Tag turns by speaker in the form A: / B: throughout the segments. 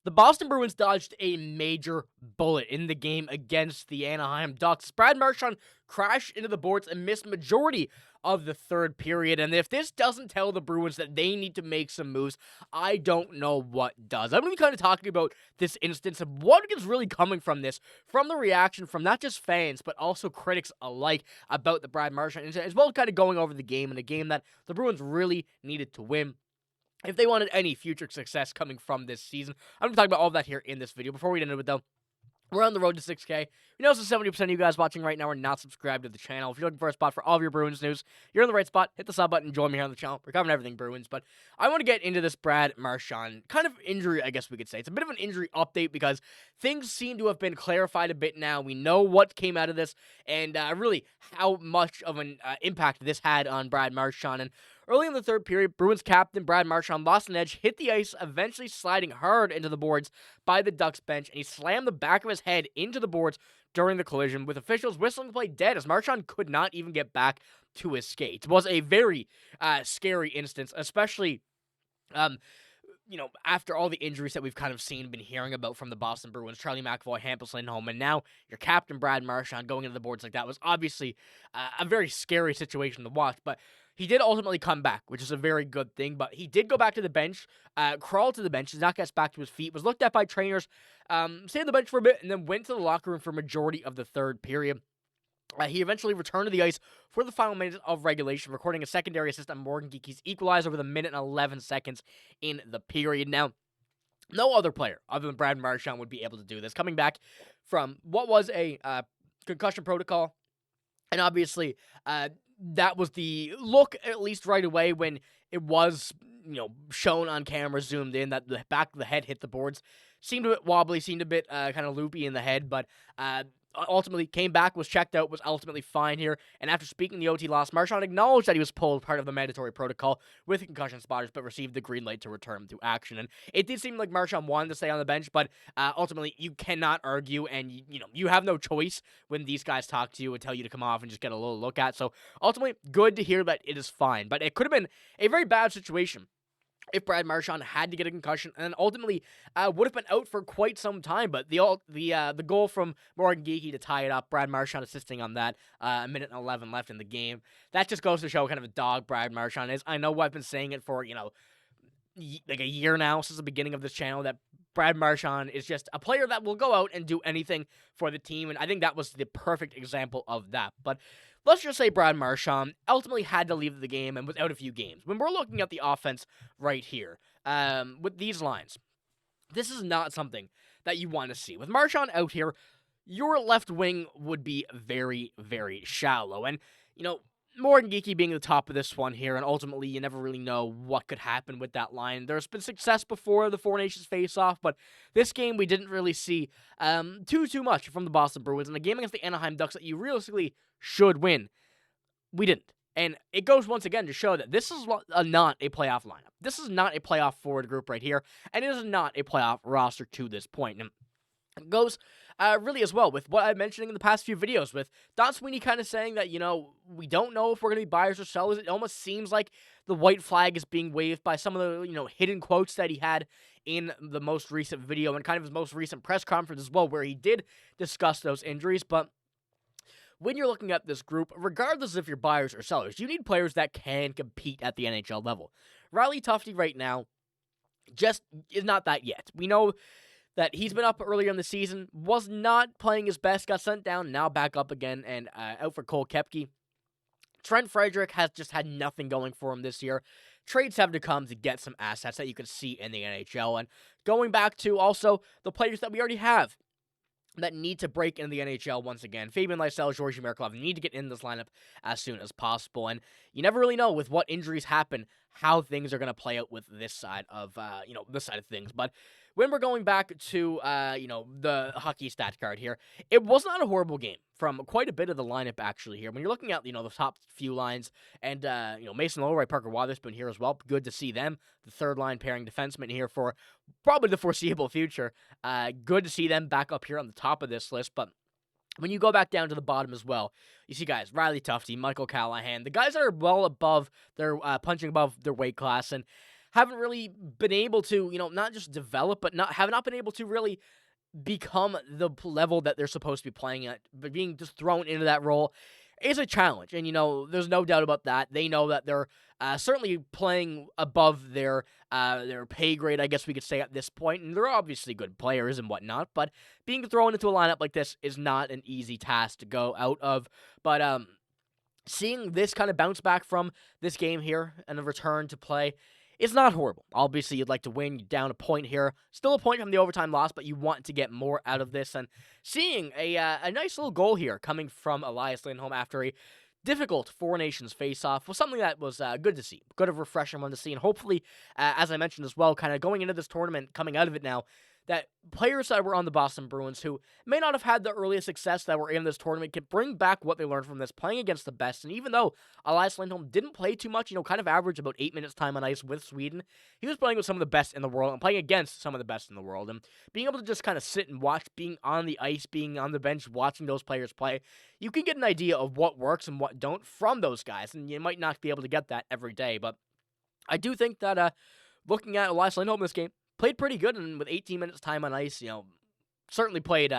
A: The Boston Bruins dodged a major bullet in the game against the Anaheim Ducks. Brad Marchand crashed into the boards and missed majority of the third period. And if this doesn't tell the Bruins that they need to make some moves, I don't know what does. I'm going to be kind of talking about this instance and what is really coming from this, from the reaction from not just fans, but also critics alike about the Brad Marchand incident, as well as kind of going over the game, and a game that the Bruins really needed to win if they wanted any future success coming from this season. I'm going to talk about all of that here in this video. Before we get into it, though, we're on the road to 6K. We know so 70% of you guys watching right now are not subscribed to the channel. If you're looking for a spot for all of your Bruins news, you're in the right spot. Hit the sub button, join me here on the channel. We're covering everything Bruins, but I want to get into this Brad Marchand kind of injury, I guess we could say. It's a bit of an injury update because things seem to have been clarified a bit now. We know what came out of this and really how much of an impact this had on Brad Marchand. And early in the third period, Bruins captain Brad Marchand lost an edge, hit the ice, eventually sliding hard into the boards by the Ducks bench, and he slammed the back of his head into the boards during the collision, with officials whistling the play dead as Marchand could not even get back to his skates. It was a very scary instance, especially after all the injuries that we've kind of seen and been hearing about from the Boston Bruins, Charlie McAvoy, Elias Lindholm, and now your captain Brad Marchand going into the boards like that was obviously a very scary situation to watch, but he did ultimately come back, which is a very good thing, but he did go back to the bench, crawl to the bench, did not get back to his feet, was looked at by trainers, stayed on the bench for a bit, and then went to the locker room for a majority of the third period. He eventually returned to the ice for the final minutes of regulation, recording a secondary assist on Morgan Geekie's equalizer with 1:11 in the period. Now, no other player other than Brad Marchand would be able to do this, coming back from what was a concussion protocol, and obviously that was the look, at least right away, when it was, shown on camera, zoomed in, that the back of the head hit the boards. Seemed a bit wobbly, seemed a bit kind of loopy in the head, but ultimately came back, was checked out, was ultimately fine here. And after speaking the OT loss, Marchand acknowledged that he was pulled part of the mandatory protocol with concussion spotters, but received the green light to return to action. And it did seem like Marchand wanted to stay on the bench, but ultimately you cannot argue, and you have no choice when these guys talk to you and tell you to come off and just get a little look at. So ultimately, good to hear that it is fine, but it could have been a very bad situation if Brad Marchand had to get a concussion, and then ultimately would have been out for quite some time. But the goal from Morgan Geekie to tie it up, Brad Marchand assisting on that, 1:11 left in the game. That just goes to show kind of a dog Brad Marchand is. I know I've been saying it for, like a year now, since the beginning of this channel, that Brad Marchand is just a player that will go out and do anything for the team, and I think that was the perfect example of that. But let's just say Brad Marchand ultimately had to leave the game and was out a few games. When we're looking at the offense right here, with these lines, this is not something that you want to see. With Marchand out here, your left wing would be very, very shallow. And, Morgan Geekie being the top of this one here, and ultimately you never really know what could happen with that line. There's been success before the Four Nations face-off, but this game we didn't really see too much from the Boston Bruins. And the game against the Anaheim Ducks that you realistically should win, we didn't. And it goes once again to show that this is not a playoff lineup. This is not a playoff forward group right here, and it is not a playoff roster to this point. And it goes really as well with what I'm mentioning in the past few videos, with Don Sweeney kind of saying that, we don't know if we're going to be buyers or sellers. It almost seems like the white flag is being waved by some of the, hidden quotes that he had in the most recent video and kind of his most recent press conference as well, where he did discuss those injuries. But when you're looking at this group, regardless if you're buyers or sellers, you need players that can compete at the NHL level. Riley Tufte right now just is not that yet. We know that he's been up earlier in the season, was not playing his best, got sent down, now back up again, and out for Cole Koepke. Trent Frederic has just had nothing going for him this year. Trades have to come to get some assets that you can see in the NHL. And going back to also the players that we already have that need to break into the NHL once again. Fabian Lysell, Georgi Merklov need to get in this lineup as soon as possible. And you never really know with what injuries happen how things are going to play out with this side of, this side of things. But when we're going back to, the hockey stat card here, it was not a horrible game from quite a bit of the lineup actually here. When you're looking at, the top few lines, and, Mason Lohrei, Parker Wotherspoon here as well. Good to see them. The third line pairing defenseman here for probably the foreseeable future. Good to see them back up here on the top of this list. But when you go back down to the bottom as well, you see guys, Riley Tufte, Michael Callahan, the guys that are well above their, punching above their weight class. And haven't really been able to, not just develop, but have not been able to really become the level that they're supposed to be playing at. But being just thrown into that role is a challenge, and there's no doubt about that. They know that they're certainly playing above their pay grade, I guess we could say at this point, and they're obviously good players and whatnot. But being thrown into a lineup like this is not an easy task to go out of. But seeing this kind of bounce back from this game here and a return to play, it's not horrible. Obviously, you'd like to win. You're down a point here. Still a point from the overtime loss, but you want to get more out of this. And seeing a nice little goal here coming from Elias Lindholm after a difficult Four Nations face-off was something that was good to see. Good of a refreshing one to see. And hopefully, as I mentioned as well, kind of going into this tournament, coming out of it now, that players that were on the Boston Bruins who may not have had the earliest success that were in this tournament can bring back what they learned from this, playing against the best. And even though Elias Lindholm didn't play too much, kind of averaged about 8 minutes time on ice with Sweden, he was playing with some of the best in the world and playing against some of the best in the world. And being able to just kind of sit and watch, being on the ice, being on the bench, watching those players play, you can get an idea of what works and what don't from those guys. And you might not be able to get that every day, but I do think that looking at Elias Lindholm in this game, played pretty good, and with 18 minutes time on ice, certainly played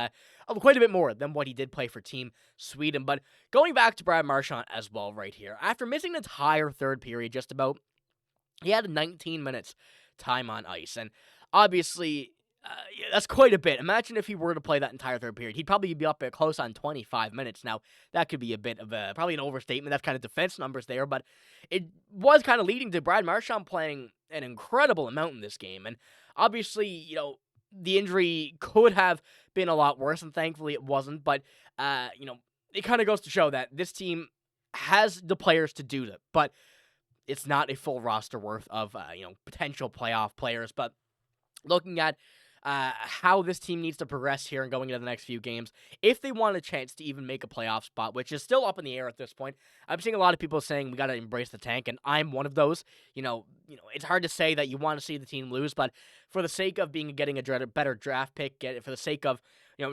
A: quite a bit more than what he did play for Team Sweden. But going back to Brad Marchand as well right here, after missing the entire third period just about, he had 19 minutes time on ice, and obviously that's quite a bit. Imagine if he were to play that entire third period. He'd probably be up at close on 25 minutes. Now, that could be a bit of probably an overstatement. That's kind of defense numbers there, but it was kind of leading to Brad Marchand playing an incredible amount in this game. And obviously, the injury could have been a lot worse, and thankfully it wasn't. But, it kind of goes to show that this team has the players to do it, but it's not a full roster worth of, potential playoff players. But looking at how this team needs to progress here and going into the next few games, if they want a chance to even make a playoff spot, which is still up in the air at this point. I'm seeing a lot of people saying we got to embrace the tank, and I'm one of those. It's hard to say that you want to see the team lose, but for the sake of getting a better draft pick, for the sake of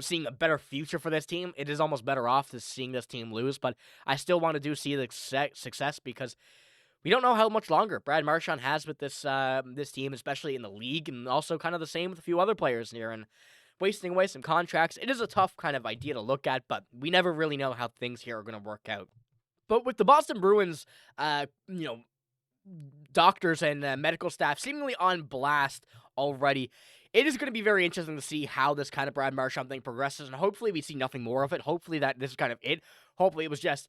A: seeing a better future for this team, it is almost better off to seeing this team lose. But I still want to see the success, because we don't know how much longer Brad Marchand has with this team, especially in the league, and also kind of the same with a few other players here, and wasting away some contracts. It is a tough kind of idea to look at, but we never really know how things here are going to work out. But with the Boston Bruins, doctors and medical staff seemingly on blast already, it is going to be very interesting to see how this kind of Brad Marchand thing progresses, and hopefully we see nothing more of it. Hopefully that this is kind of it. Hopefully it was just,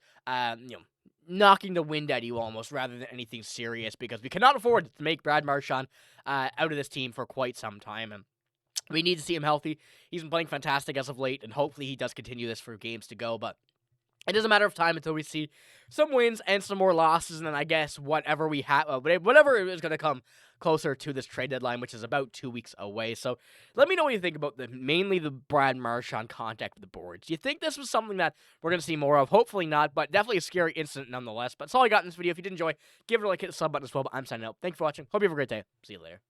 A: knocking the wind out of you almost, rather than anything serious, because we cannot afford to make Brad Marchand out of this team for quite some time, and we need to see him healthy. He's been playing fantastic as of late, and hopefully he does continue this for games to go, but it is a matter of time until we see some wins and some more losses, and then I guess whatever we have, whatever is going to come closer to this trade deadline, which is about 2 weeks away. So let me know what you think about mainly the Brad Marchand contact with the boards. Do you think this was something that we're going to see more of? Hopefully not, but definitely a scary incident nonetheless. But that's all I got in this video. If you did enjoy, give it a like, hit the sub button as well. But I'm signing out. Thanks for watching. Hope you have a great day. See you later.